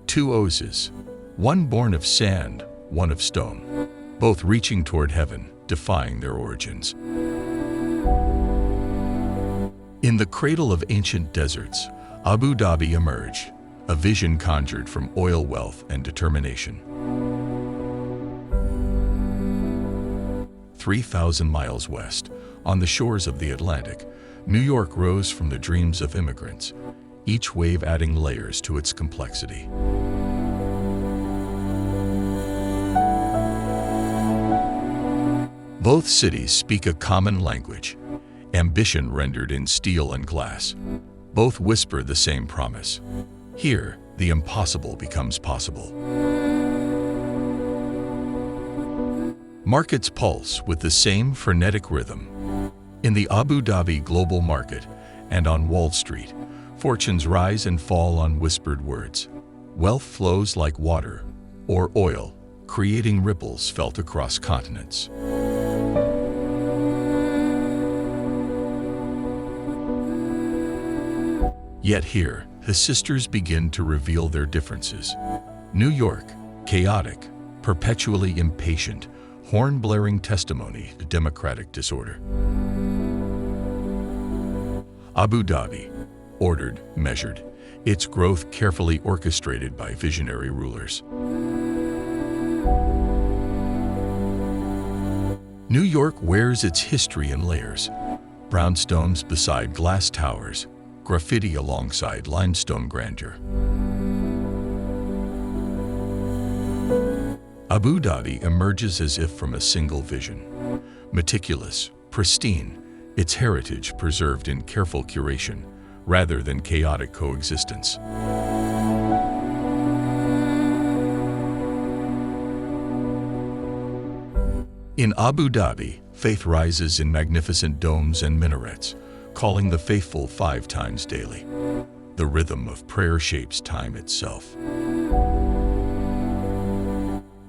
Two oases, one born of sand, one of stone, both reaching toward heaven, defying their origins. In the cradle of ancient deserts, Abu Dhabi emerged, a vision conjured from oil wealth and determination. 3,000 miles west, on the shores of the Atlantic, New York rose from the dreams of immigrants, each wave adding layers to its complexity. Both cities speak a common language, ambition rendered in steel and glass. Both whisper the same promise. Here, the impossible becomes possible. Markets pulse with the same frenetic rhythm. In the Abu Dhabi global market and on Wall Street, fortunes rise and fall on whispered words. Wealth flows like water or oil, creating ripples felt across continents. Yet here, the sisters begin to reveal their differences. New York, chaotic, perpetually impatient, horn-blaring testimony to democratic disorder. Abu Dhabi, ordered, measured, its growth carefully orchestrated by visionary rulers. New York wears its history in layers, brownstones beside glass towers, graffiti alongside limestone grandeur. Abu Dhabi emerges as if from a single vision. Meticulous, pristine, its heritage preserved in careful curation, rather than chaotic coexistence. In Abu Dhabi, faith rises in magnificent domes and minarets, calling the faithful 5 times daily. The rhythm of prayer shapes time itself.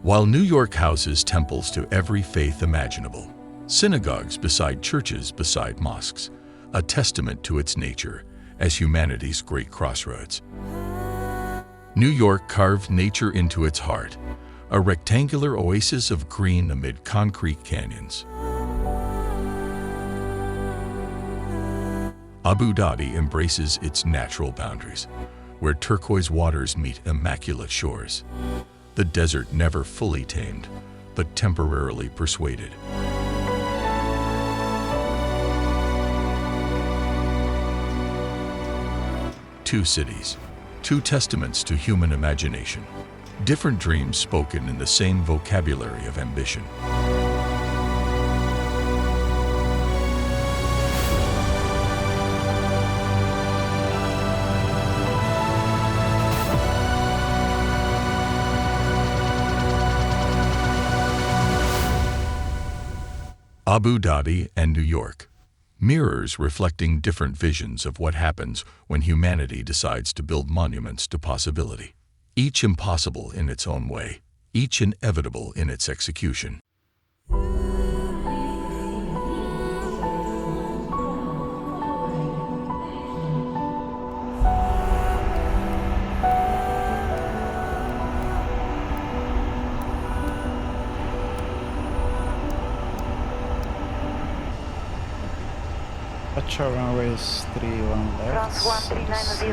While New York houses temples to every faith imaginable, synagogues beside churches beside mosques, a testament to its nature as humanity's great crossroads. New York carved nature into its heart, a rectangular oasis of green amid concrete canyons. Abu Dhabi embraces its natural boundaries, where turquoise waters meet immaculate shores. The desert never fully tamed, but temporarily persuaded. Two cities, two testaments to human imagination, different dreams spoken in the same vocabulary of ambition. Abu Dhabi and New York, mirrors reflecting different visions of what happens when humanity decides to build monuments to possibility. Each impossible in its own way, each inevitable in its execution. Departure runways 31 left. France 1390,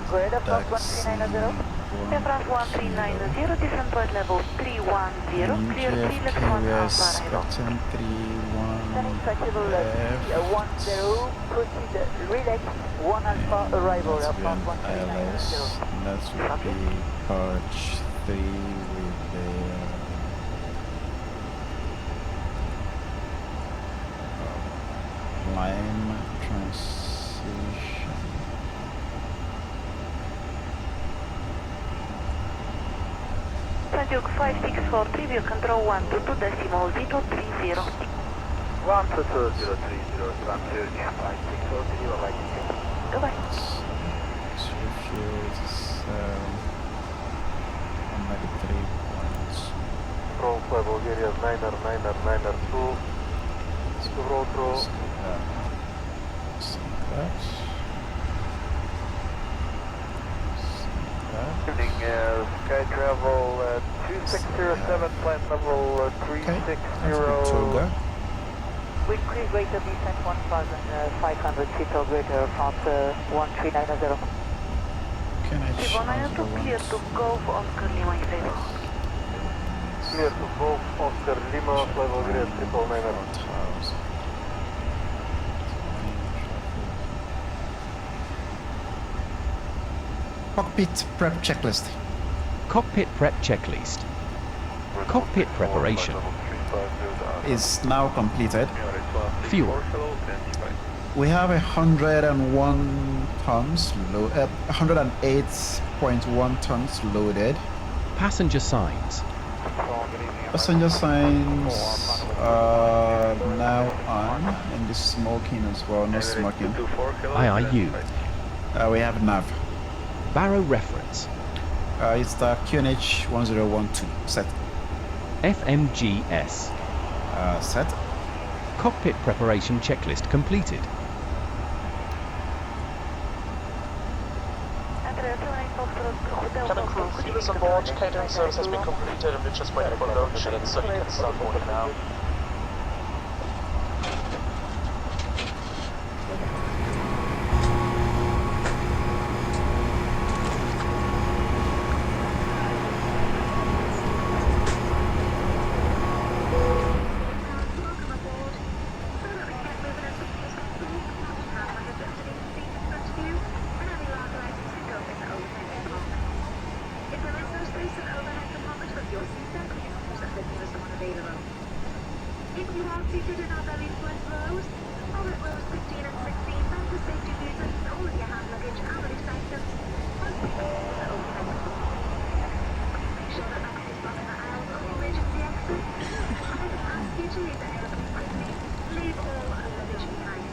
go ahead, approach 1390. France 1390, descent point level 310, clear 3 left 1 half arrival. Expecting 31 Flexible left. 10, proceed, relax, 1 alpha arrival, That's France been ILS. 1390. That would be Perch 3 with the line transition. Duke 564, preview control 122 decimal 030. 122.030, transfer 564, right. Goodbye. Refuel is 193 points. From Bulgaria 992, Skrovro. That. Evening, Sky Travel 2607, flight level 360. Toga. Wind crew greater descent 1,500 feet or greater from 1390. Can I Ivana to clear to Gulf Oscar Lima in favor. Clear to Gulf Oscar Lima, level grid 999. Cockpit prep checklist. Cockpit prep checklist. Cockpit preparation. Is now completed. Fuel. We have 101 tons, 108.1 tons loaded. Passenger signs. Passenger signs are now on, and the smoking as well, no smoking. IIU. We have nav. Barrow reference. It's the QNH 1012 set. FMGS. Set. Cockpit preparation checklist completed. Cabin crew, fuel is on board, catering service has been completed and we're just waiting for load change so you can start boarding now. If you are seated in our belly front rows, or at rows 15 and 16, then the safety reasons, all of your hand luggage and release items must be open Make sure that nothing is blocking the aisles or emergency exit. I would ask you to leave the airplane quickly. Leave all luggage behind.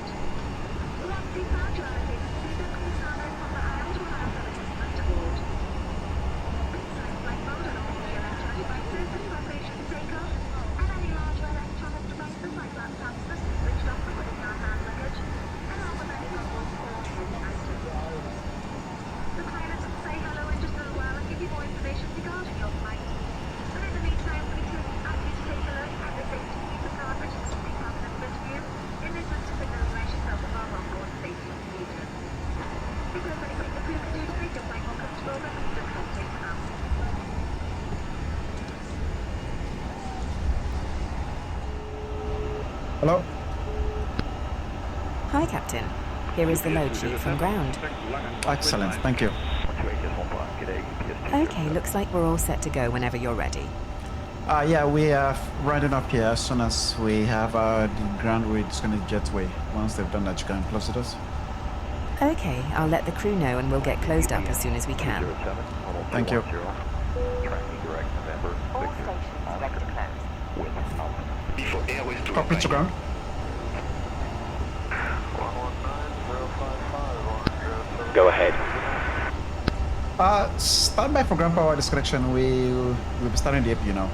Once departure allocated season, please stand out from the aisles will allow for assistance to board. Select flight mode and all the electronic devices and vibration takeoff. Any larger electronic devices like laptops must be switched off for putting our hand luggage, along with any goggles or heavy items. The pilots will say hello in just a little while and give you more information regarding your flight. But in the meantime, we can ask you to take a look at the safety user card which is sitting on the front view. In this is to familiarize yourself with our onboard safety procedures. If there's anything the crew can do to make your flight more comfortable, then please don't hesitate to ask. Hello? Hi, Captain. Here is the load sheet from ground. Excellent, thank you. Okay, looks like we're all set to go whenever you're ready. Yeah, we are rounding up here as soon as we have the ground we're just going to jetway. Once they've done that, you can close the doors. Okay, I'll let the crew know and we'll get closed up as soon as we can. Thank you. All stations ready to close. Cockpit to ground. Go ahead. Stand by for ground power disconnection. We'll be starting the APU now.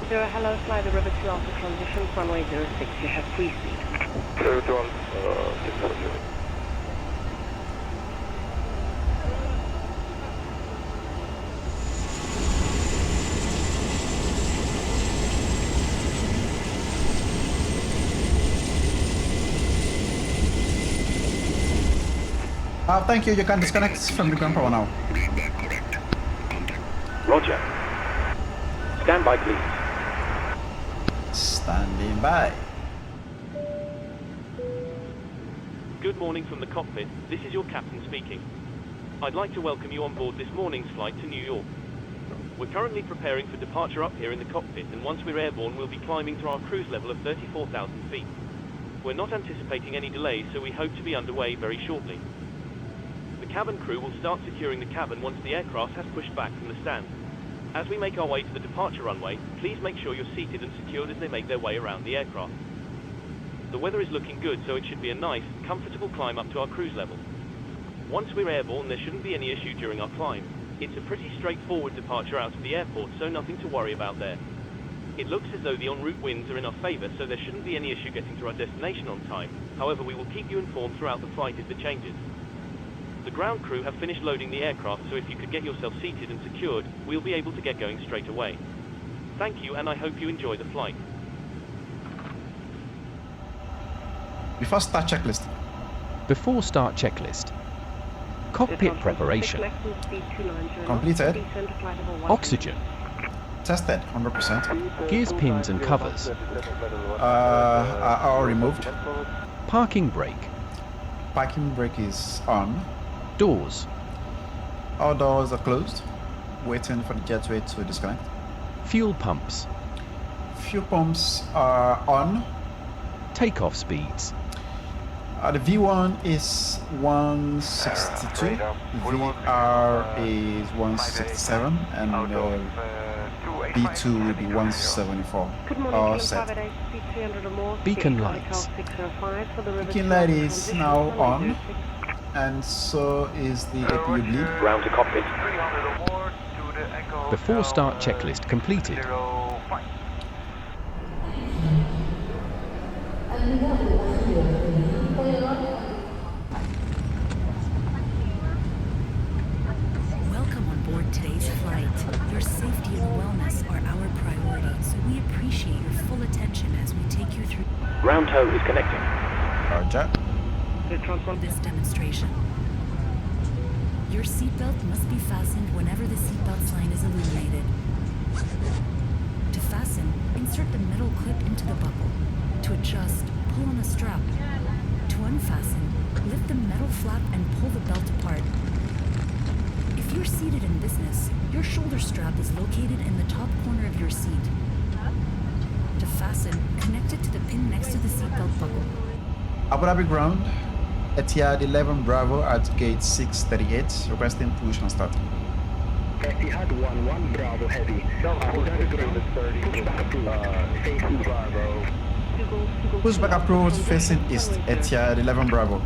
Zero, hello, fly the river 2 Alpha transition, runway 06, you have free speed. Thank you. You can disconnect from the ground power now. Roger. Stand by, please. Standing by. Good morning from the cockpit. This is your captain speaking. I'd like to welcome you on board this morning's flight to New York. We're currently preparing for departure up here in the cockpit, and once we're airborne, we'll be climbing to our cruise level of 34,000 feet. We're not anticipating any delays, so we hope to be underway very shortly. The cabin crew will start securing the cabin once the aircraft has pushed back from the stand. As we make our way to the departure runway, please make sure you're seated and secured as they make their way around the aircraft. The weather is looking good, so it should be a nice, comfortable climb up to our cruise level. Once we're airborne, there shouldn't be any issue during our climb. It's a pretty straightforward departure out of the airport, so nothing to worry about there. It looks as though the en route winds are in our favour, so there shouldn't be any issue getting to our destination on time. However, we will keep you informed throughout the flight if it changes. The ground crew have finished loading the aircraft, so if you could get yourself seated and secured, we'll be able to get going straight away. Thank you, and I hope you enjoy the flight. Before start checklist. Before start checklist. Cockpit preparation. Completed. Oxygen. Tested 100%. Gears, pins and covers. Are all removed. Parking brake. Parking brake is on. Doors. All doors are closed. Waiting for the jetway to disconnect. Fuel pumps. Fuel pumps are on. Takeoff speeds. The V1 is 162, VR is 167, and B2 will be 174. Good morning, All Team set. 588, 300 or more. Beacon Speaking lights. Hotel 605 for the Beacon River light Club is transition now runway on, 06. and so is the APU bleed. Ground to cockpit. Before start checklist completed. Welcome on board today's flight. Your safety and wellness are our priority, so we appreciate your full attention as we take you through Ground tow is connecting. Roger. this demonstration. Your seatbelt must be fastened whenever the seatbelt sign is illuminated. To fasten, insert the metal clip into the buckle. To adjust, pull on the strap. To unfasten, lift the metal flap and pull the belt apart. If you're seated in business, your shoulder strap is located in the top corner of your seat. To fasten, connect it to the pin next to the seatbelt buckle. Abu Dhabi ground, Etihad 11 Bravo at gate 638, requesting push and start. Etihad 11 Bravo heavy. Abu Dhabi ground, pushback approved. Facing Bravo. Pushback approved facing east, Etihad 11 Bravo.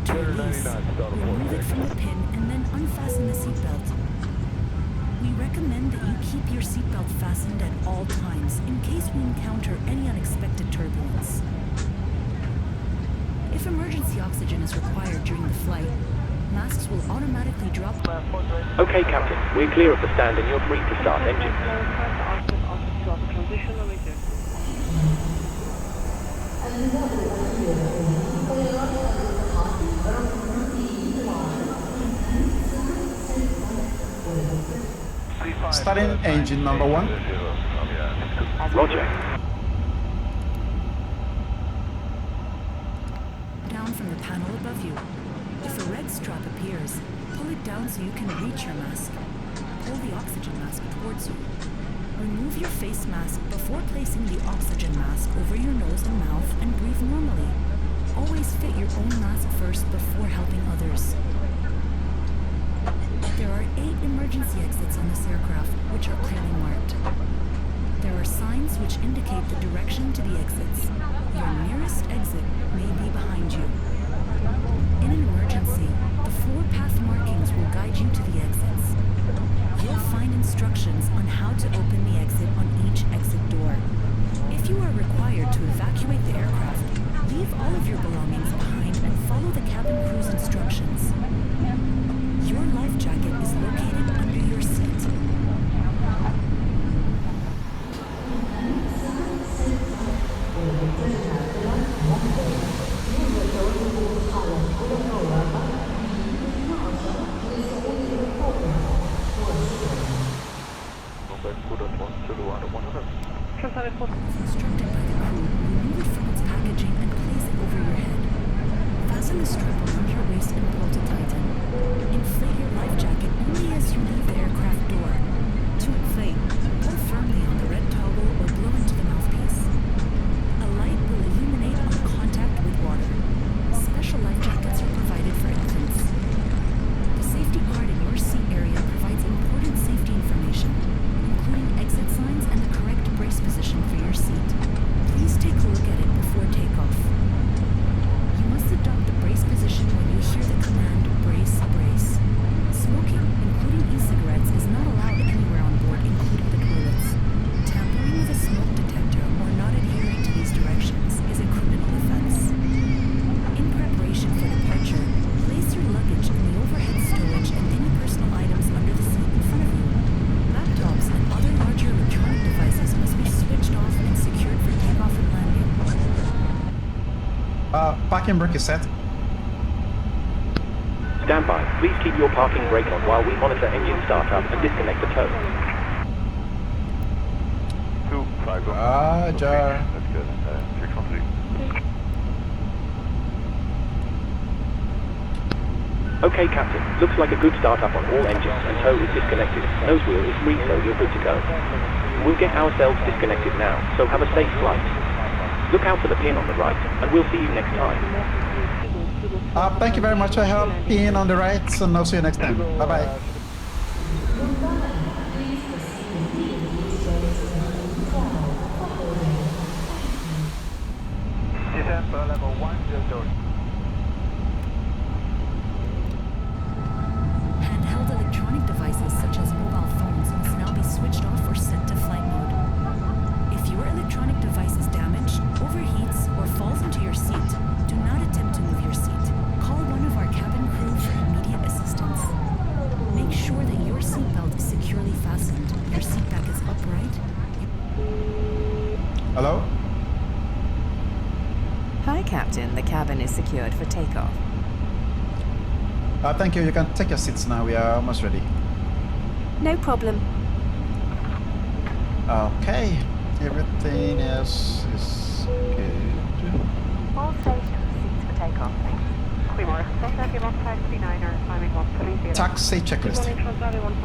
To release, remove it from the pin and then unfasten the seatbelt. We recommend that you keep your seatbelt fastened at all times in case we encounter any unexpected turbulence. If emergency oxygen is required during the flight, masks will automatically drop. Okay, Captain. We're clear of the stand and you're free to start engines. Transition runway 06. Starting engine number 1. Roger. Down from the panel above you. If a red strap appears, pull it down so you can reach your mask. Pull the oxygen mask towards you. Remove your face mask before placing the oxygen mask over your nose and mouth and breathe normally. Always fit your own mask first before helping others. There are 8 emergency exits on this aircraft, which are clearly marked. There are signs which indicate the direction to the exits. Your nearest exit may be behind you. In an emergency, the floor path markings will guide you to the exits. You'll find instructions on how to open the exit on each exit door. If you are required to evacuate the aircraft, leave all of your belongings behind and follow the cabin crew's instructions. Your life jacket is located under your seat. Instructed by the crew, remove it from its packaging and place it over your head. Fasten the strap around your waist and pull to tighten. Inflate your life jacket only as you leave the aircraft door. To inflate, pull firmly on the red toggle or blow into the mouthpiece. A light will illuminate on contact with water. Special life jackets are provided for infants. The safety card in your seat area provides important safety information, including exit signs and the correct brace position for your seat. Parking brake is set. Stand by. Please keep your parking brake on while we monitor engine startup and disconnect the tow. 250. Roger. That's good. 613. Okay, Captain. Looks like a good startup on all engines and tow is disconnected. Nose wheel is free, so you're good to go. We'll get ourselves disconnected now, so have a safe flight. Look out for the pin on the right, and we'll see you next time. Thank you very much. I have pin on the right, and I'll see you next time. Bye-bye. Descent for level 102. Handheld electronic devices such as mobile phones must now be switched off or set to flight mode. If your electronic device is damaged, overheats, or falls into your seat, do not attempt to move your seat. Call one of our cabin crew for immediate assistance. Make sure that your seatbelt is securely fastened, your seat back is upright. Hello? Hi, Captain. The cabin is secured for takeoff. Thank you. You can take your seats now. We are almost ready. No problem. Okay. Everything else is good. All stage seats for takeoff, thanks. Taxi checklist.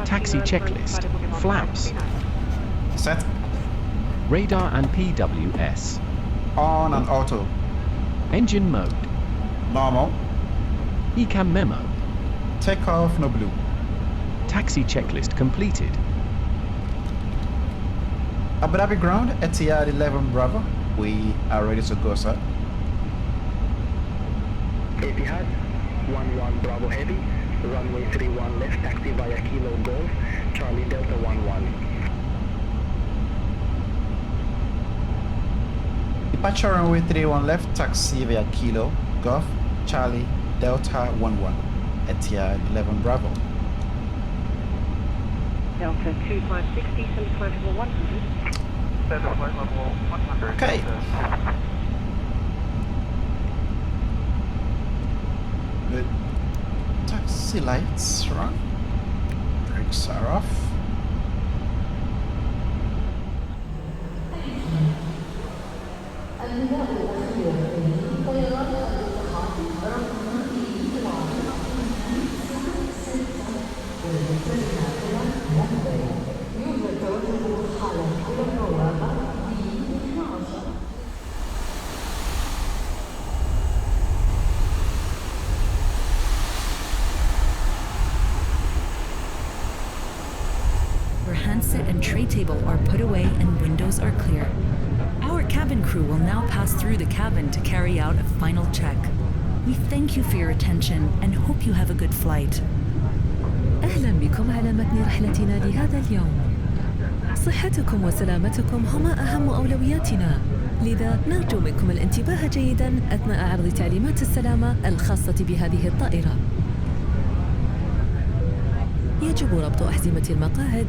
Taxi checklist. Flaps. Set. Radar and PWS. On and auto. Engine mode. Normal. ECAM memo. Takeoff, no blue. Taxi checklist completed. Abu Dhabi ground, Etihad 11 Bravo. We are ready to go, sir. Etihad 11 Bravo Heavy, runway 31 left, taxi via Kilo Golf, Charlie Delta 11. Departure runway 31 left, taxi via Kilo Golf, Charlie Delta 11. Etihad 11 Bravo. Delta 2560, send flight level 100. Send flight level 100. Okay. Good. Taxi lights are on. Brakes are off. Your handset and tray table are put away and windows are clear. Our cabin crew will now pass through the cabin to carry out a final check. We thank you for your attention and hope you have a good flight. أهلا بكم على متن رحلتنا لهذا اليوم. صحتكم وسلامتكم هما أهم أولوياتنا، لذا نرجو منكم الانتباه جيدا أثناء عرض تعليمات السلامة الخاصة بهذه الطائرة. يجب ربط أحزمة المقاعد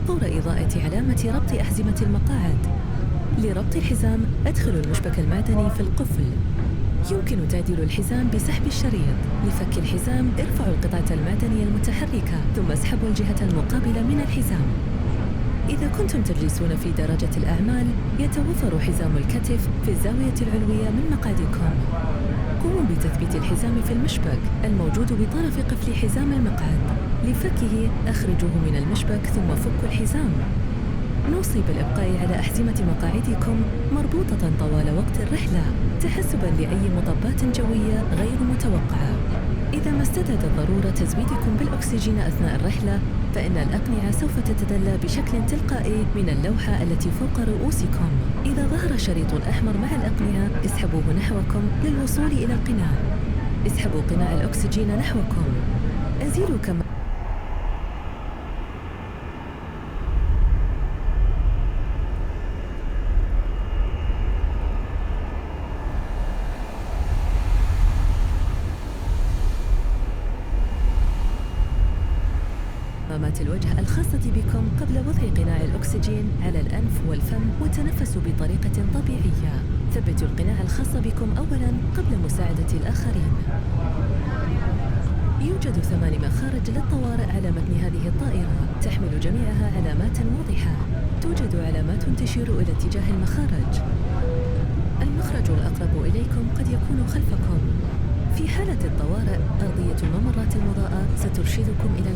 فور إضاءة علامة ربط أحزمة المقاعد. لربط الحزام أدخلوا المشبك المعدني في القفل. يمكن تعديل الحزام بسحب الشريط. لفك الحزام ارفعوا القطعة المعدنية المتحركة ثم اسحبوا الجهة المقابلة من الحزام. إذا كنتم تجلسون في درجة الأعمال يتوفر حزام الكتف في الزاوية العلوية من مقعدكم. قوموا بتثبيت الحزام في المشبك الموجود بطرف قفل حزام المقعد. لفكه أخرجوه من المشبك ثم فكوا الحزام. نوصي بالإبقاء على أحزمة مقاعدكم مربوطة طوال وقت الرحلة تحسباً لأي مطبات جوية غير متوقعة. إذا ما استدعت الضرورة تزويدكم بالأكسجين أثناء الرحلة فإن الأقنعة سوف تتدلى بشكل تلقائي من اللوحة التي فوق رؤوسكم. إذا ظهر شريط أحمر مع الأقنعة اسحبوه نحوكم للوصول إلى القناع. اسحبوا قناع الأكسجين نحوكم. أزيلوا كما الوجه الخاصة بكم قبل وضع قناع الأكسجين على الأنف والفم وتنفسوا بطريقة طبيعية. ثبتوا القناع الخاص بكم أولاً قبل مساعدة الآخرين. يوجد 8 مخارج للطوارئ على متن هذه الطائرة، تحمل جميعها علامات واضحة. توجد علامات تشير إلى اتجاه المخارج. المخرج الأقرب إليكم قد يكون خلفكم. في حالة الطوارئ، أرضية الممرات المضاءة سترشدكم إلى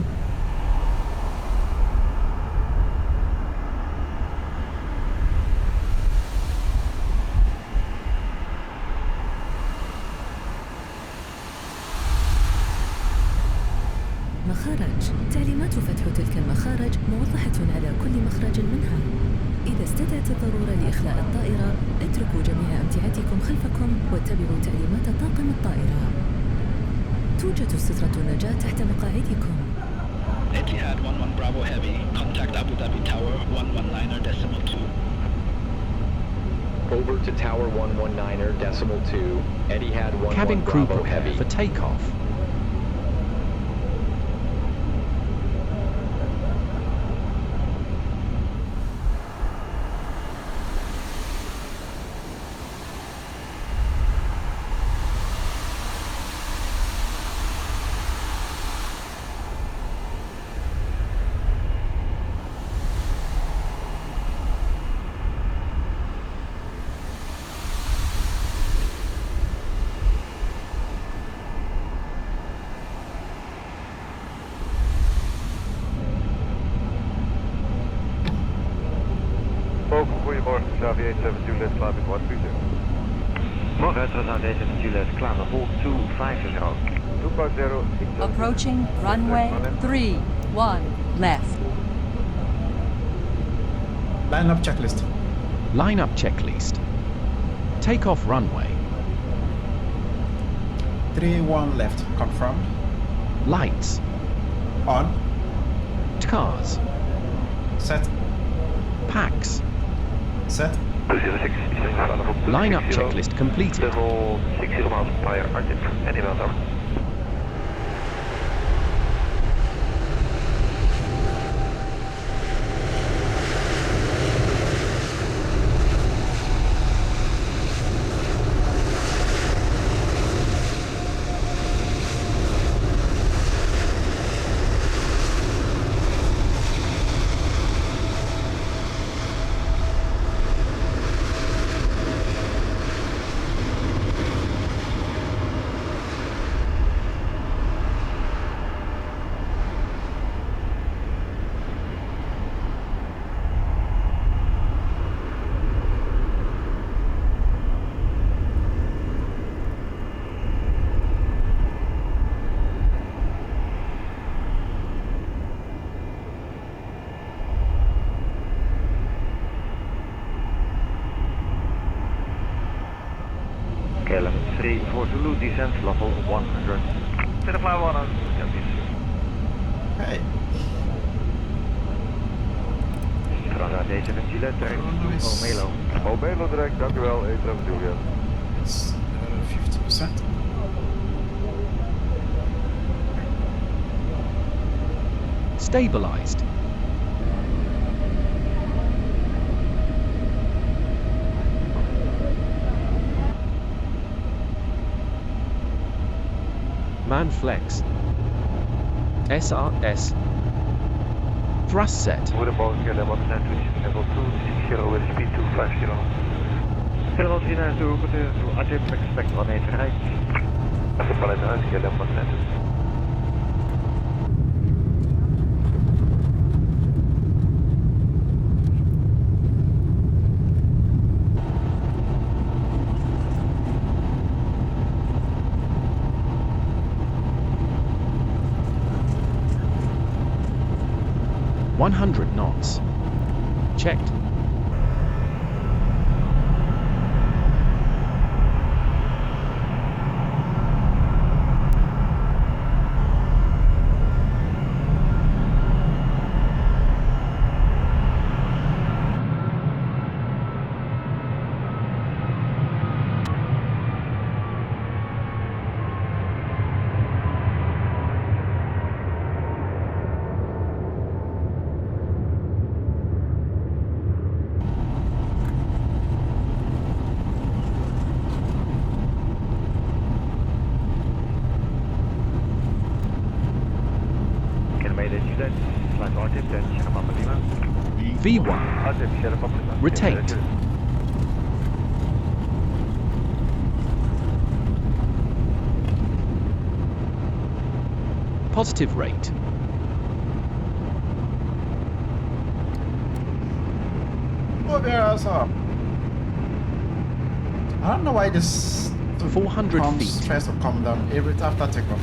مخارج. تعليمات فتح تلك المخارج موضحة على كل مخرج منها. إذا استدعت الضرورة لإخلاء الطائرة، اتركوا جميع أمتعتكم خلفكم واتبعوا تعليمات طاقم الطائرة. توجد سترة النجاة تحت مقاعدكم. Etihad 11 Bravo Heavy, contact Abu Dhabi Tower 119.2. Over to Tower 119.2, Etihad 11 Cabin crew Bravo prepare Heavy. for takeoff. Goedemorgen, Xavier 7 Juliet, klaar met wat u doet. Morgen, Etihad A350 Juliet, klaar met hold 250. 250. Approaching runway 31 left. Line up checklist. Line up checklist. Takeoff runway. 31 left, confirmed. Lights. On. Cars. Set. Packs. Set. Line up checklist completed. Level 60 miles per hour, Arctic, any amount over. KLM 3 for Zulu, descent level 100. Clear fly 100, Hey. Etihad A350 Juliet, Omelo. Omelo direct, dank u wel, A350 Juliet. It's 50%. Stabilized. Man flex. SRS. Thrust set. Goedemorgen, KLM 1 level 2, 60 with speed 250. Hello, 39 to attempt expect 18 right. Even vanuit de huis, KLM 1 100 knots. Checked. V1. Rotate. Positive rate. Oh, there's up. I don't know why this 400 comes, feet. tries to come down every time after takeoff.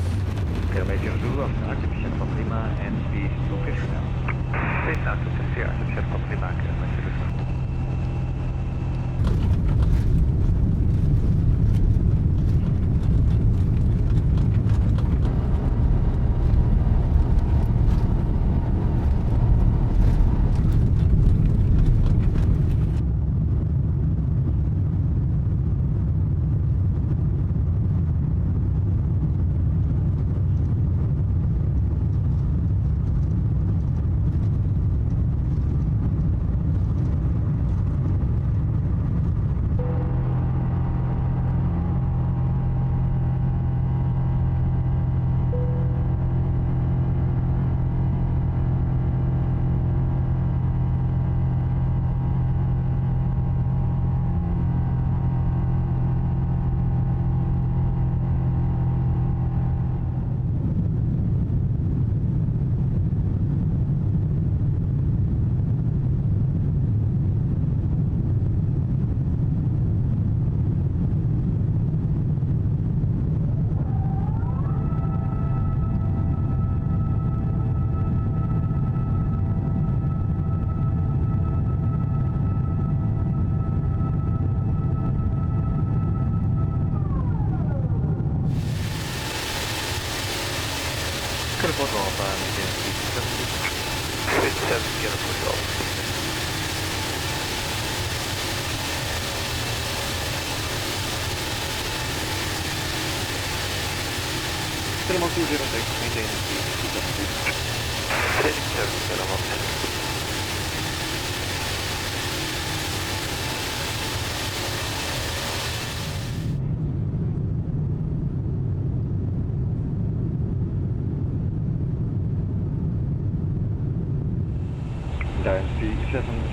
Kilometer Zulu of artificial Lima and speed location now. Please not to see artificial Lima kilometer.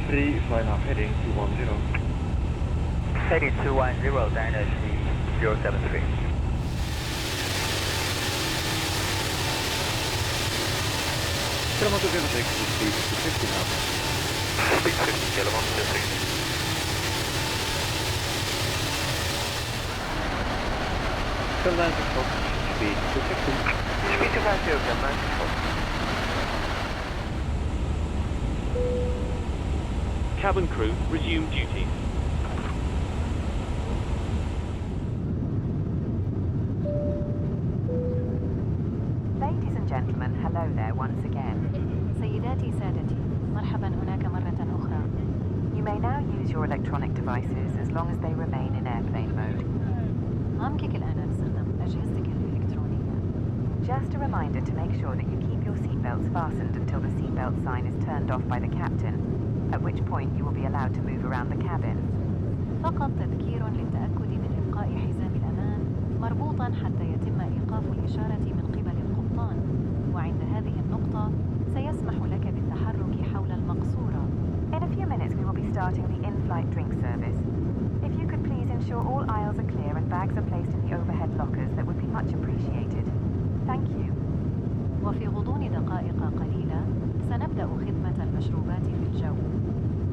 Free, fly now heading 210. Heading 210, Dynasty 073. Kilometer 06, speed 250 now. Speed 50, kilometer 06. Command control, speed 250. Speed 250, command control. Cabin crew, resume duties. Ladies and gentlemen, hello there once again. سيداتي سادتي مرحبا هناك مرة أخرى. You may now use your electronic devices as long as they remain in airplane mode. أمكنك الآن استخدام أجهزتك الإلكترونية. Just a reminder to make sure that you keep your seatbelts fastened until the seatbelt sign is turned off by the captain, at which point you will be allowed to move around the cabin. فقط تذكير للتأكد من إبقاء حزام الأمان مربوطا حتى يتم إيقاف الإشارة من قبل القبطان، وعند هذه النقطة سيسمح لك بالتحرك حول المقصورة. In a few minutes we will be starting the in-flight drink service. If you could please ensure all aisles are clear and bags are placed in the overhead lockers, that would be much appreciated. Thank you. وفي غضون دقائق قليلة سنبدأ خدمة المشروبات في الجو.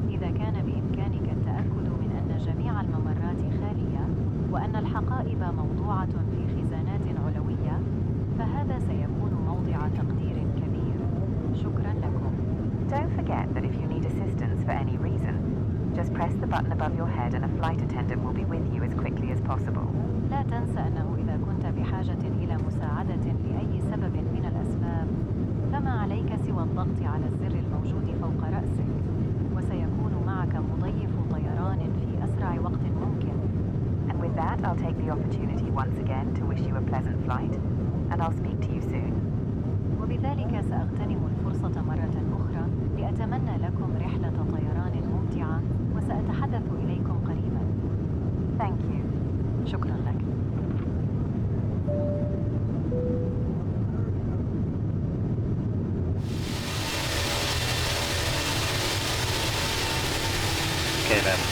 إذا كان بإمكانك التأكد من أن جميع الممرات خالية وأن الحقائب موضوعة في خزانات علوية، فهذا سيكون موضع تقدير كبير. شكرا لكم. Don't forget that if you need assistance for any reason, just press the button above your head and a flight attendant will be with you as quickly as possible. لا تنسى أنه إذا كنت بحاجة إلى مساعدة لأي سبب من الأسباب، فما عليك سوى الضغط على الزر الموجود فوق رأسك، وسيكون معك مضيف طيران في أسرع وقت ممكن. And with that, I'll take the opportunity once again to wish you a pleasant flight, and I'll speak to you soon. وبذلك سأغتنم الفرصة مرة أخرى لأتمنى لكم رحلة طيران ممتعة، وسأتحدث إليكم قريبا. Thank you. شكرا لك.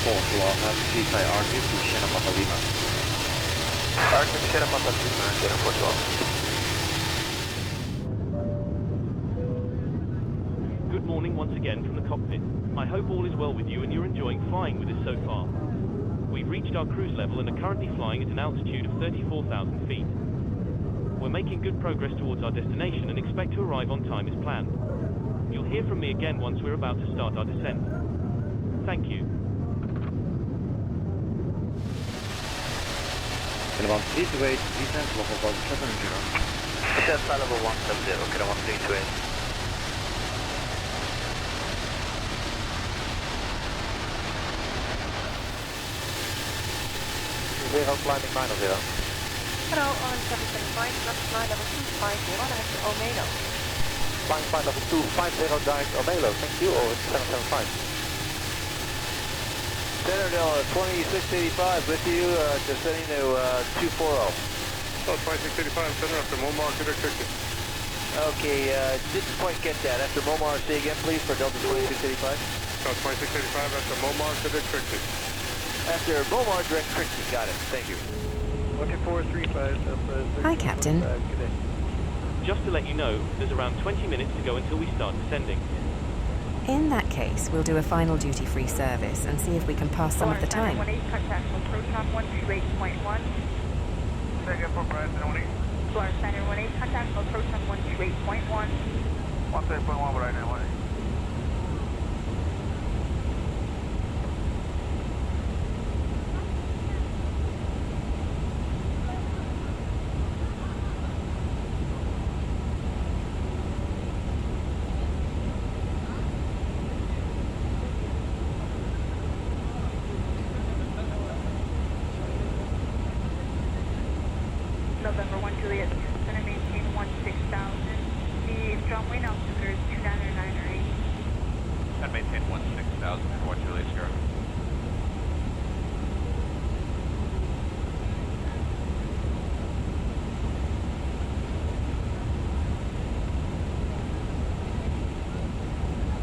report to our GFA RQ to Sierra Papa Lima. RQ to Sierra Papa Lima, Sierra 412. Good morning once again from the cockpit. I hope all is well with you and you're enjoying flying with us so far. We've reached our cruise level and are currently flying at an altitude of 34,000 feet. We're making good progress towards our destination and expect to arrive on time as planned. You'll hear from me again once we're about to start our descent. Thank you. Kinema 328, descent level 170. Descent level 170, Kinema 328. Zero climbing 90. Hello, on 775, left line level 250, direct to Omelo. Flying flight level 250 direct Omelo, thank you, or 775. Citadel 2685 with you, descending to 240. Oh, 2685, center after Momar, restricted. Okay, didn't quite get that. After Momar, say again please for Delta 2685. Oh, 2685 after Momar, restricted. After Momar, direct Trixie, got it, thank you. 2435, Hi, Captain. Just to let you know, there's around 20 minutes to go until we start descending. In that case, we'll do a final duty-free service and see if we can pass some of the time. Contact with Proton 128.1. Second for Brandon 18. Florida Standard 18, contact with Proton 128.1. 128.1, Brandon 18. November 1 Juliet, center maintain 16,000. The runway altimeter is 299 or 8. Center maintain 16,000 for 1 Juliet Sierra.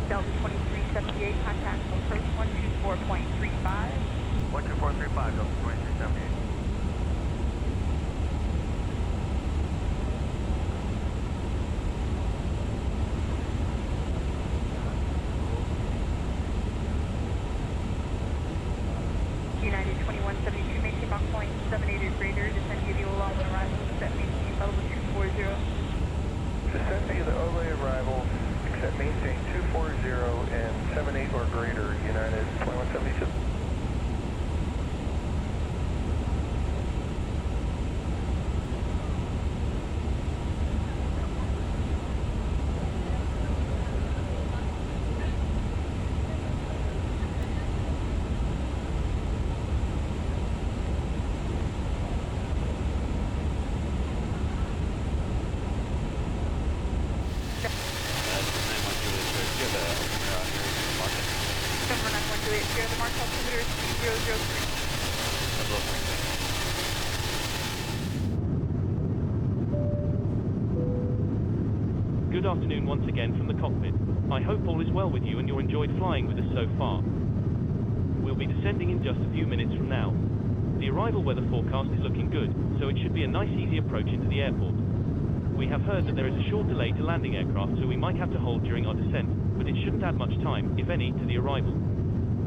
Delta 2378, contact approach 124.35. 12435, Delta 2378. United 2172, maintain Mach point 78 or greater, descend give you along on arrival, set maintain level 240. Descend via the overlay arrival, accept maintain 240 and 78 or greater, United 2172. November 91 Juliet, Sierra, the Mark altimeter is 3003. Good afternoon once again from the cockpit. I hope all is well with you and you're enjoyed flying with us so far. We'll be descending in just a few minutes from now. The arrival weather forecast is looking good, so it should be a nice easy approach into the airport. We have heard that there is a short delay to landing aircraft, so we might have to hold during our descent, but it shouldn't add much time, if any, to the arrival.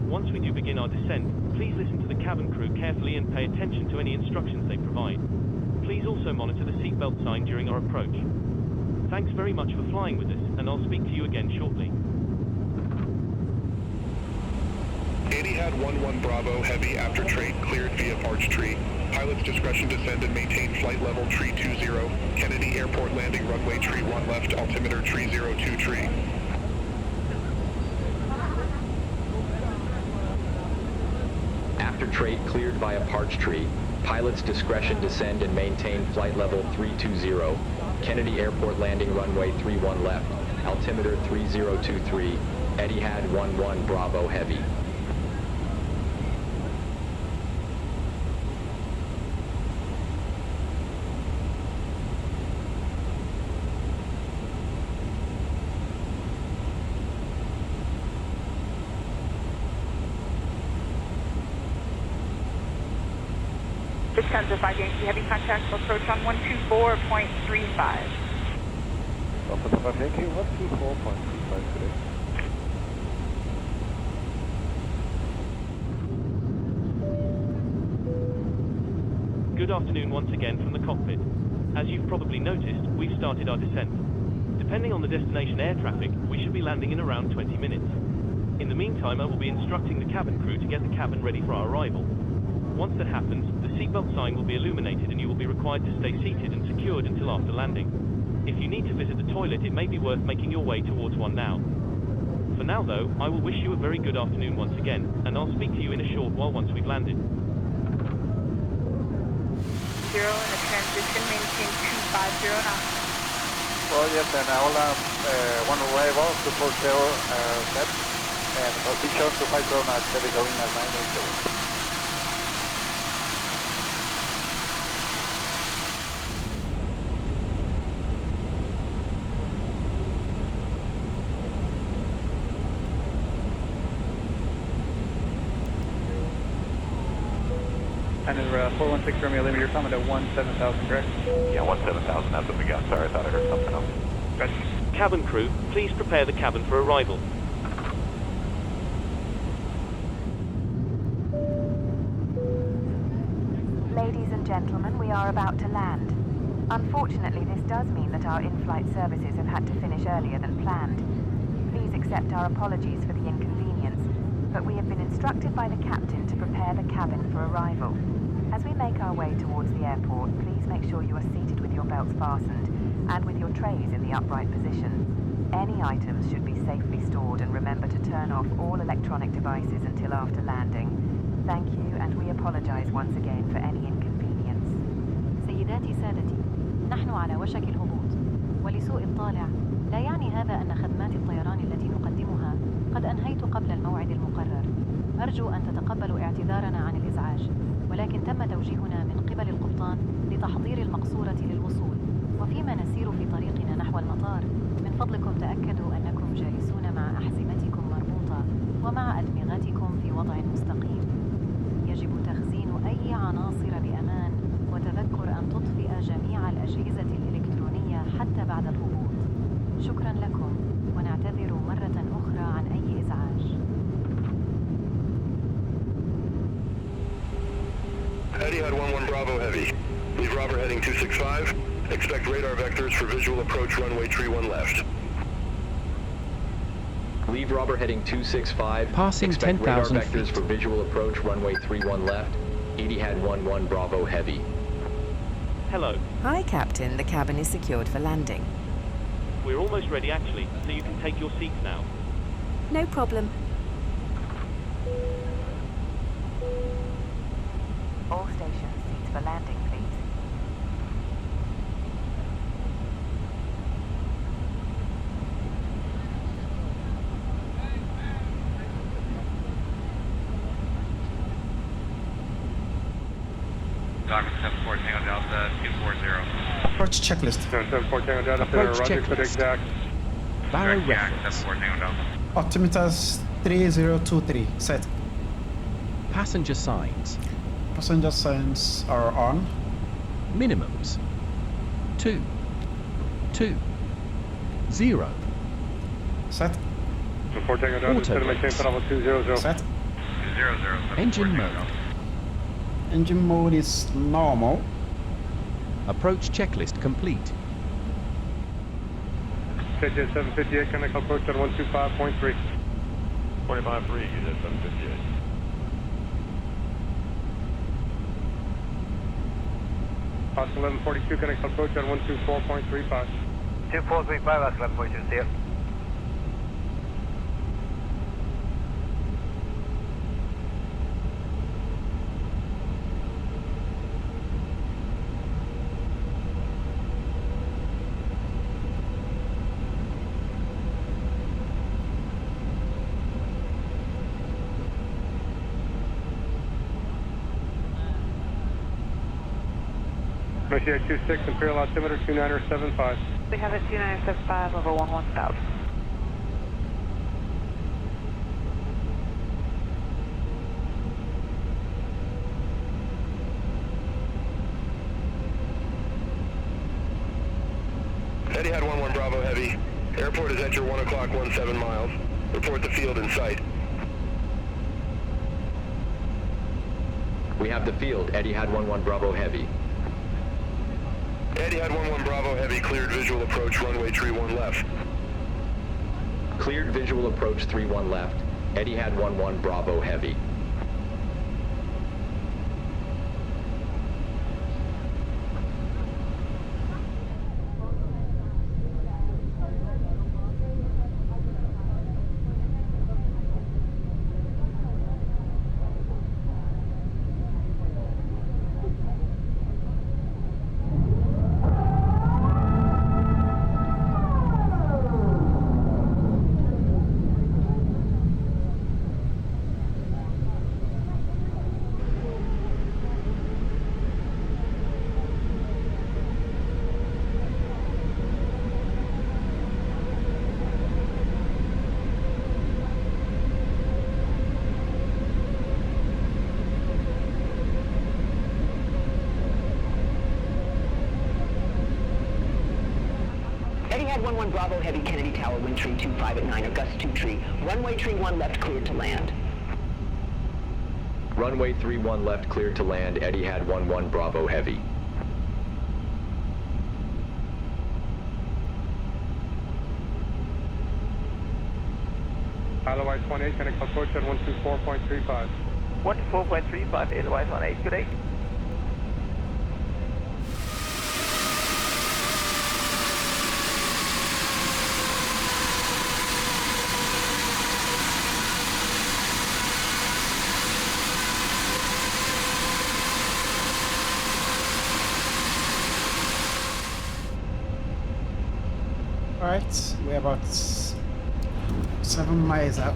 Once we do begin our descent, please listen to the cabin crew carefully and pay attention to any instructions they provide. Please also monitor the seatbelt sign during our approach. Thanks very much for flying with us, and I'll speak to you again shortly. Etihad 11 Bravo Heavy after trade cleared via Arch Tree. Pilot's discretion descend and maintain flight level tree 20. Kennedy Airport landing runway tree 1 left, altimeter tree 02 tree. After trade cleared via Arch Tree, pilot's discretion descend and maintain flight level 320. Kennedy Airport landing runway 31 left, altimeter 3023, Etihad 11 Bravo Heavy. Lufthansa 5 Yankee Heavy contact will approach on 124.35. Lufthansa 5 Yankee 124.35 today. Good afternoon once again from the cockpit. As you've probably noticed, we've started our descent. Depending on the destination air traffic, we should be landing in around 20 minutes. In the meantime, I will be instructing the cabin crew to get the cabin ready for our arrival. Once that happens, the seatbelt sign will be illuminated and you will be required to stay seated and secured until after landing. If you need to visit the toilet, it may be worth making your way towards one now. For now though, I will wish you a very good afternoon once again, and I'll speak to you in a short while once we've landed. 0 in the transition, maintain 250 knots. Well, yes, and now one arrival to Port Tail set, and be sure to 50 knots, heavy going at 980. And 416 Romeo Lima, you're coming to 17,000, correct? Yeah, 17,000, that's what we got. Sorry, I thought I heard something else. Good. Cabin crew, please prepare the cabin for arrival. Ladies and gentlemen, we are about to land. Unfortunately, this does mean that our in-flight services have had to finish earlier than planned. Please accept our apologies for the inconvenience, but we have been instructed by the captain to prepare the cabin for arrival. As we make our way towards the airport, please make sure you are seated with your belts fastened and with your trays in the upright position. Any items should be safely stored, and remember to turn off all electronic devices until after landing. Thank you, and we apologize once again for any inconvenience. سيداتي سادتي، نحن على وشك الهبوط، ولسوء الطالع لا يعني هذا أن خدمات الطيران التي نقدمها قد أنهيت قبل الموعد المقرر. أرجو أن تتقبلوا اعتذارنا عن الإزعاج، ولكن تم توجيهنا من قبل القبطان لتحضير المقصورة للوصول. وفيما نسير في طريقنا نحو المطار، من فضلكم تأكدوا أنكم جالسون مع أحزمتكم مربوطة ومع أدمغتكم في وضع مستقيم. يجب تخزين أي عناصر بأمان، وتذكر أن تطفئ جميع الأجهزة الإلكترونية حتى بعد الهبوط. شكرا لكم، ونعتذر مرة أخرى عن أي إزعاج. Etihad 11 Bravo Heavy. Leave Robert heading 265. Expect radar vectors for visual approach runway 31 left. Leave Robert heading 265. Passing Expect 10,000 radar vectors feet. for visual approach runway 31 left. Etihad 11 Bravo Heavy. Hello. Hi, Captain. The cabin is secured for landing. We're almost ready actually, so you can take your seats now. No problem. All stations, seats for landing, please. Dock 74 Tango Delta 240. Approach checklist. 74 Tango Delta, Approach Roger, checklist. exact. Barrow Jack reference. 74 Tango Delta. Altimeters 3023. Set. Passenger signs. Passenger signs are on. Minimums. 2. 2. 0. Set. 74 Tango Delta, Auto set to maintain brakes. flight level 200. Set. 200. Engine mode. Engine mode is normal. Approach checklist complete. KJ 758, connect approach at 125.3. 25-3, you did 758. Oscar 1142, connect approach at 124.35. 2435, Oscar 1142, see you. Negotiate 26, Imperial altimeter 2975. We have a 2975 over 11,000. Airport is at your 1 o'clock 17 miles. Report the field in sight. We have the field, Etihad 11 Bravo Heavy. Etihad 11 Bravo Heavy, cleared visual approach, runway 31 left. Cleared visual approach 31 left, Etihad 11 Bravo Heavy. Etihad 11 Bravo Heavy, Kennedy Tower, wind tree 25 at 9, or gust 2 tree. Runway tree 1 left, cleared to land. Runway 31 left, cleared to land, Etihad 11 Bravo Heavy. Edelweiss 18, connect approach at 124.35. 124.35, Edelweiss 18, good day. Alright, we're about 7 miles out.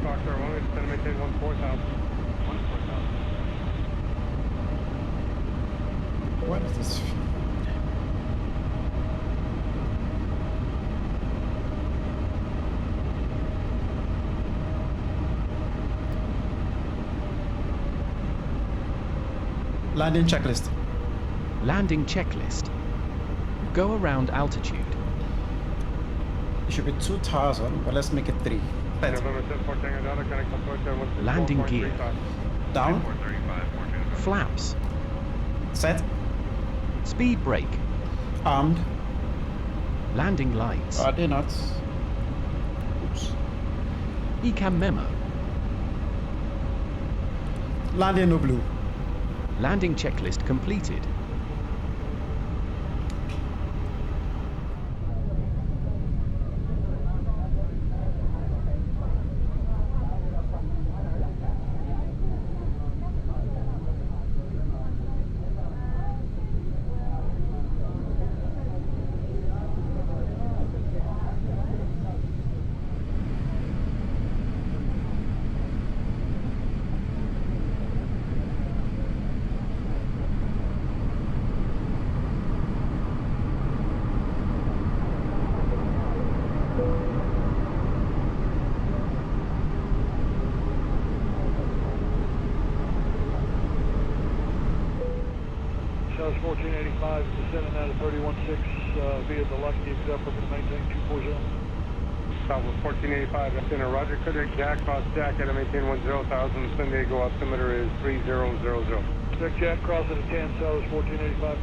Foxtrot 1, it's going to maintain 14,000. What is this? Landing checklist. Landing checklist. Go around altitude. It should be 2,000, but let's make it 3. Landing gear. Down. Flaps. Set. Speed brake. Armed. Landing lights. Are they not? Oops. ECAM memo. Landing no blue. Landing checklist completed. South 1485, descending out of 31.6 via the Lucky, except we're going to maintain 240. Southwest 1485, that's in a Roger, Cutter, Jack, cross Jack, at a maintain 10,000, San Diego altimeter is 3000. Check Jack, cross at a 10, Southwest 1485.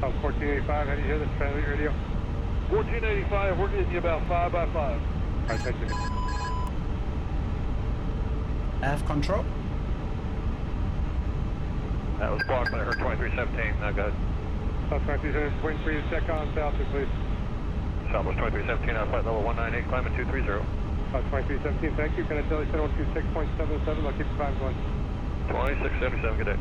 South 1485, how do you hear this translate radio? 1485, we're getting you about 5 by 5. All right, thank you. Have control. That was blocked when I heard 2317. Now go ahead. South 2317, waiting for you to check on South, please. Southwest 2317, out flight level 198, climbing 230. South 2317, thank you. Can I tell you 7126.77? I'll keep the time going. 2677, good day.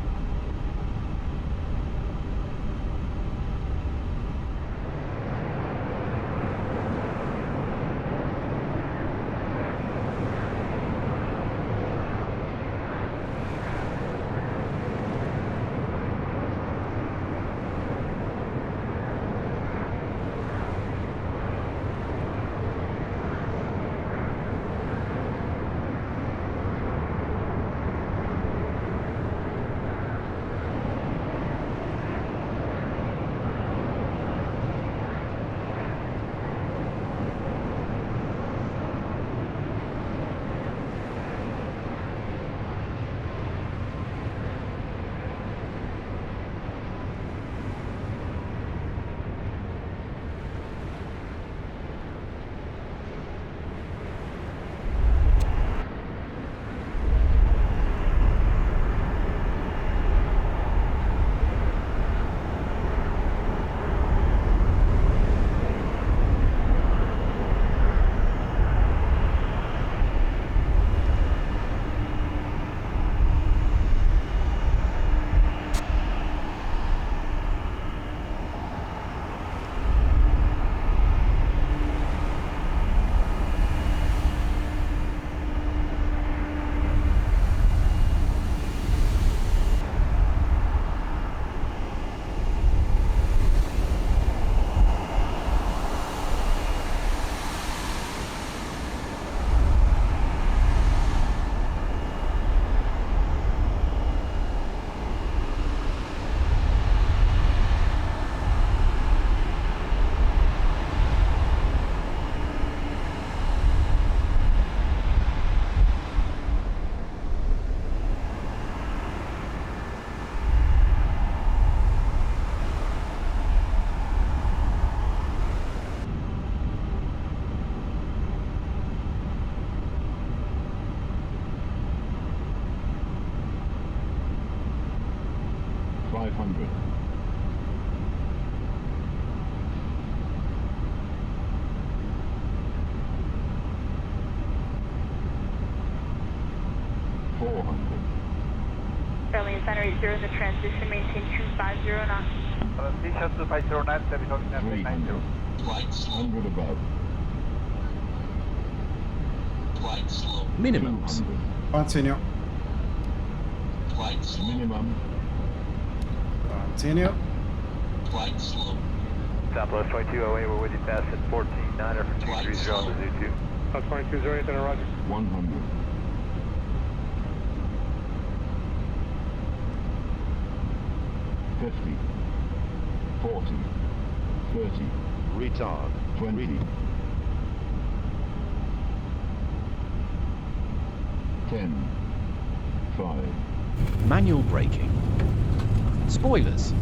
Berlin Center 80 in the transition, maintain 250 knots. Station 250 knots, heading 90. Flights 100 above. Flight slow. Minimums. Continue. Flight slow. Minimum. Continue. Flight slow. Southwest 2208, we're with you past at 14-9er for 230 on the Zoo 2. South 2208, then roger. 100. 50, 40, 30, retard, 20, 10, 5. Manual braking. Spoilers.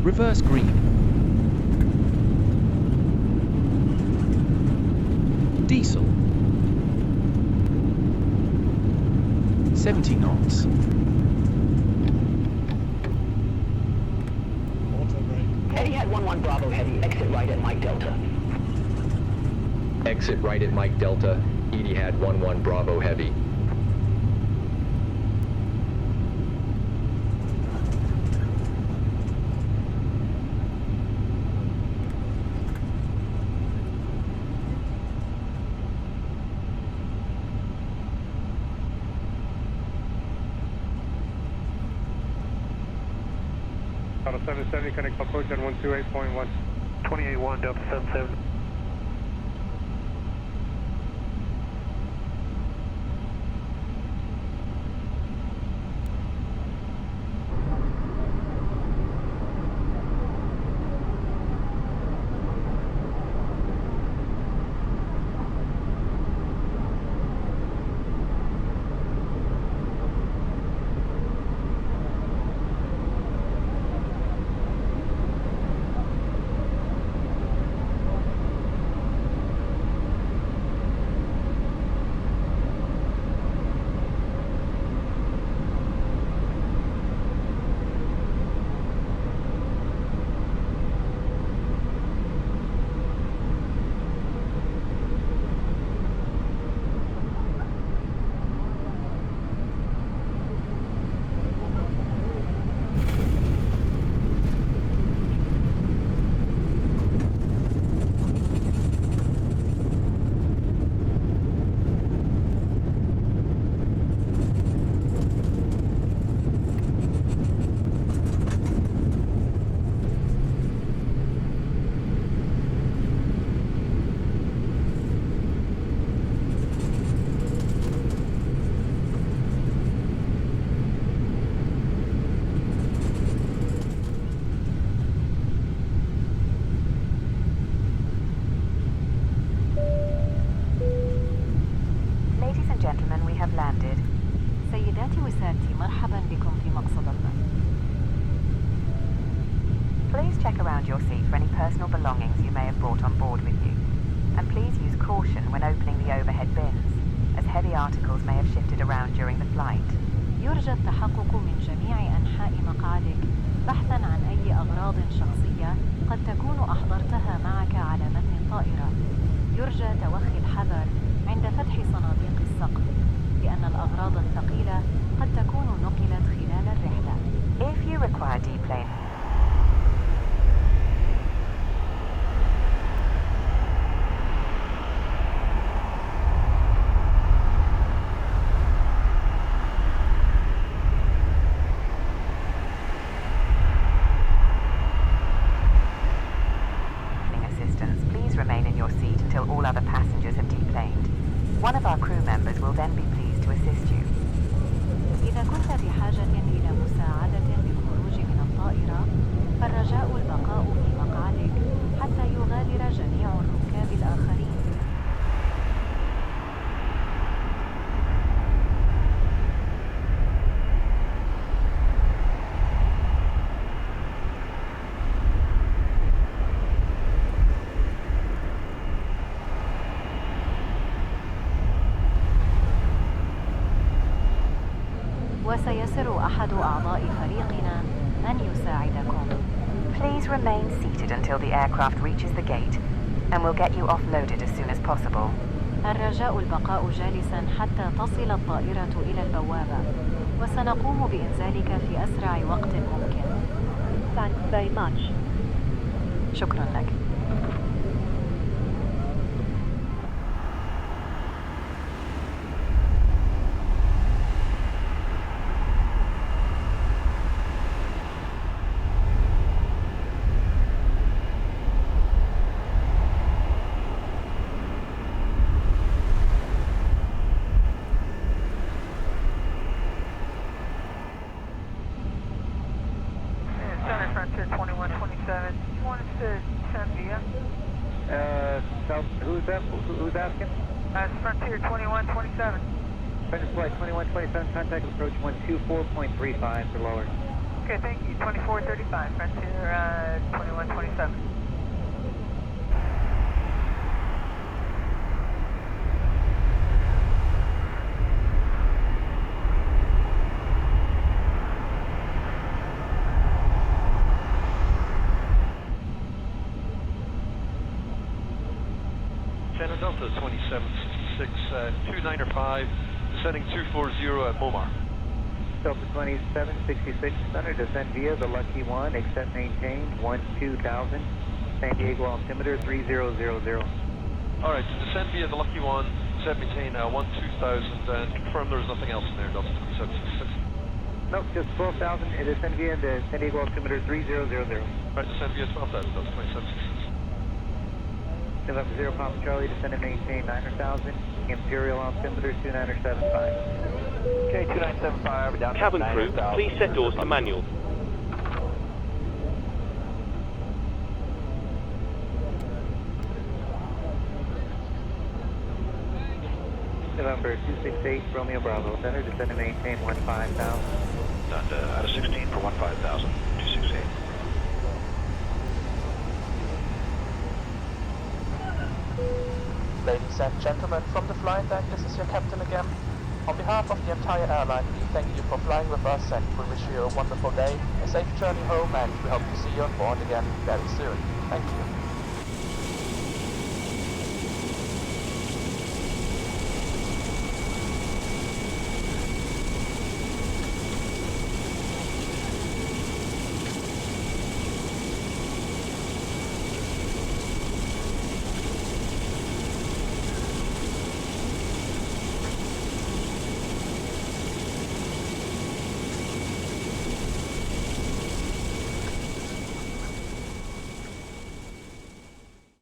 Reverse green. Diesel. 70 knots. Etihad 11 Bravo Heavy, exit right at Mike Delta. Exit right at Mike Delta, Etihad 11 Bravo Heavy. Delta 770, connect approach at 128.1. 281, Delta 770. around your seat for any personal belongings you may have brought on board with you. And please use caution when opening the overhead bins, as heavy articles may have shifted around during the flight. يرجى التحقق من جميع أنحاء مقعدك بحثاً عن أي أغراض شخصية قد تكون أحضرتها معك على متن الطائرة. يرجى توخي الحذر عند فتح صناديق السقف، لأن الأغراض الثقيلة قد تكون نقلت خلال الرحلة. If you require deplane, assistance, please remain in your seat until all other passengers have deplaned. One of our crew members will then be pleased to assist you. إذا كنت بحاجة إلى مساعدة للخروج من الطائرة، فالرجاء البقاء في مقعدك حتى يغادر جميع الركاب الآخرين. وسيسر أحد أعضاء فريقنا أن يساعدكم. Please remain seated until the aircraft reaches the gate, and we'll get you offloaded as soon as possible. الرجاء البقاء جالساً حتى تصل الطائرة إلى البوابة، وسنقوم بإنزالك في أسرع وقت ممكن. Thanks very much. شكراً لك. Who's asking? Frontier 2127. Frontier Flight 2127, contact approach 124.35 for lower. Okay, thank you. 2435, Frontier 2127. Channel Delta 2766, 295, descending 240 at Momar. Delta 2766, center, descend via the Lucky One, accept maintain 12,000, San Diego altimeter 3000. Alright, so descend via the Lucky One, accept maintain 12,000, and confirm there's nothing else in there, Delta 2766. Nope, just 12,000, descend via the San Diego altimeter 3000. Alright, descend via 12,000, Delta 2766. November 0, Papa Charlie, descend and maintain 9,000, Imperial altimeter 2975. Okay, 2975, down to Cabin crew, please set doors to manual. November 268, Romeo Bravo, center, descend and maintain 15,000. Done out of 16 for 15,000, 268. Ladies and gentlemen, from the flight deck, this is your captain again. On behalf of the entire airline, we thank you for flying with us and we wish you a wonderful day, a safe journey home, and we hope to see you on board again very soon. Thank you.